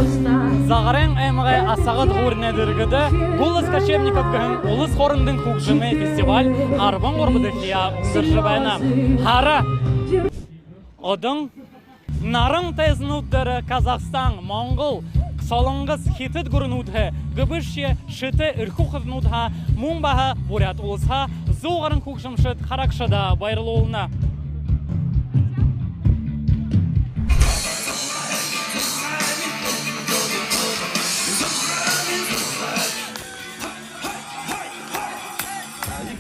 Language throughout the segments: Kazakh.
Зағарен әміғай асағыт ғорына діргіді Голос Кочевников гін Олыс хорындың көкжімі фестиваль арбан ғорбыды кия сыржыбайна. Хара Одың Нарың тәзінуттары Казахстан, Моңғол, Солонгыз хитет көрінуді Гүбішше шыты үркуқывнудға Мумбаға бурят олысға Зоғарын көкжімшіт қарақшыда байрылы олына.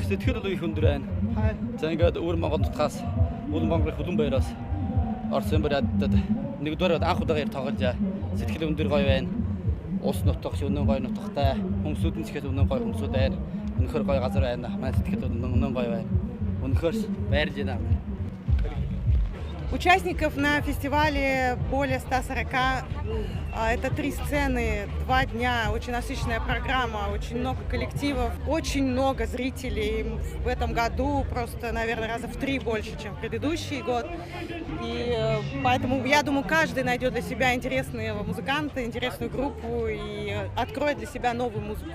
Сэтгэл их өндөр байна. За ингээд өөр Монгол нутгаас Улаан Монгол хөдөн баяраас орсон бариад нэгдүгээр анх удагаар тоглож сэтгэл өндөр гоё байна. Улс нутгах өнөө гоё нутгатай, хүмүүсүүд нь сэтгэл өнөө гоё хүмүүсүүд байна. Үнэхээр гоё газар байна. Манай сэтгэл өнөө гоё байна. Үнэхээр баярлж байна. Участников на фестивале более 140. Это 3 сцены, 2 дня, очень насыщенная программа, очень много коллективов, очень много зрителей. В этом году просто, наверное, раза в 3 больше, чем в предыдущий год. И поэтому, я думаю, каждый найдет для себя интересного музыканта, интересную группу и откроет для себя новую музыку.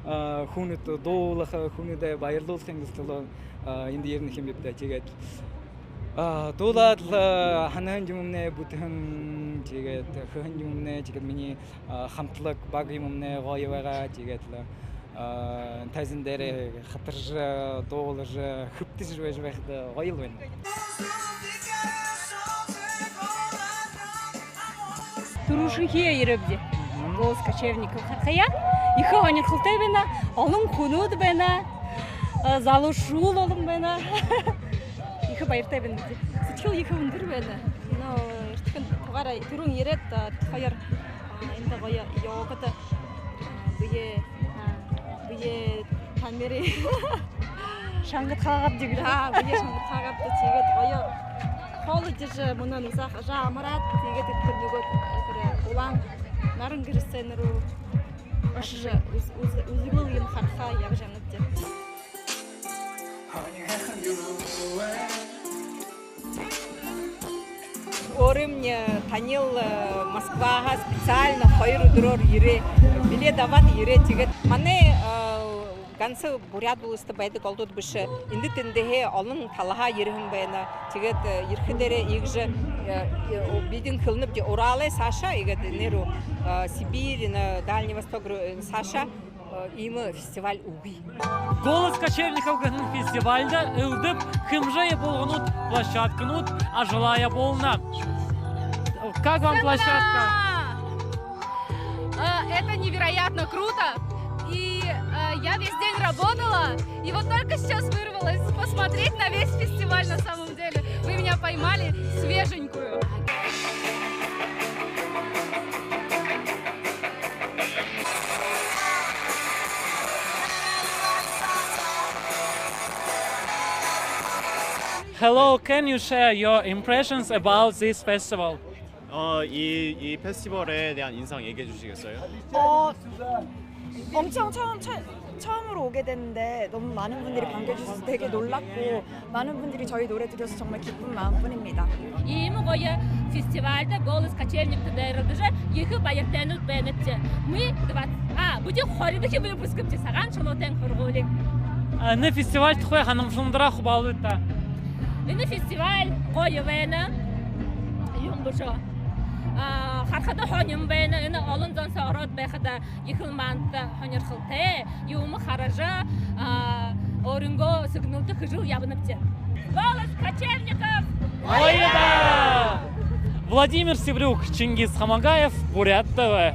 Хүнэт дуулах, хүнэдээ баярлуулахын төлөө энд ер нь хэмэвдэ тэгээд дуулаад ханаан юмнэ бүхэн тэгээд хэн юмнэ тэгээд миний хамтлаг баг юмнэ гоё байгаа тэгээд тайзан дээр хатарж дуулаж хөвтөж байж байхад гоё л байна. Турушихия иребди. Голос Кочевников хархая. Ихэ хонирхалтай байна. Олон хүнүүд байна. Залуушуул олон байна. Ихэ баяртай байна. Сэтгэл ихэ өндөр байна. Нөө эртхэн тугаараа түрүүн ирээд хоёр энд гоё яваад бие камери шангат хаагаад диграа бие шангат хаагаад тэгээд гоё коллеж мунаа нусах жаамараад тэгээд тэр нөгөө улаан наран гэрсэн рүү үзэгэл юм харахаа явж амнад. Орымне танил Москвага специально 2 өдрөөр ирээ билет аваад ирээ тэгээд манай ганцы бурят улсты байдаг олдод биш энд тэндээ олон талаа ирхэн байна. Тэгээд ирэхдээрээ игж бидэн хөлнөд Уралээ Саша игээд нэру Сибирь на Дальний Восток Саша им фестиваль уги. Голос Кочевников фестивальда ылдып хымжая болгонут площадканут ажылая болна. Как вам площадка? Это невероятно круто. И я весь день работала, и вот только сейчас вырвалась посмотреть на весь фестиваль на самом деле. Вы меня поймали свеженькую. Hello, can you share your impressions about this festival? 이 페스티벌에 대한 인상 얘기해 주시겠어요? 엄청 처음으로 오게 됐는데 너무 많은 분들이 반겨주셔서 되게 놀랐고 많은 분들이 저희 노래 들어서 정말 기쁜 마음뿐입니다. Именно фестивальда голос Кочевников дайрыдыжа екі баяртанут бәнетте. Мы будем хоридыхи выпускымте саған шолотен хорголик. Не фестиваль тхой ханымшындыра хубалыта. Энэ фестиваль қойы вәні юмбыжа. Хархада хоним байна, энэ олон зан сороод байхада ихэлманта хонирхалтай, юм хаража оринго сигналды хыжыл ябынапте. Голос Кочевников! Владимир Севрюк, Чингис Хамагаев, Бурят ТВ.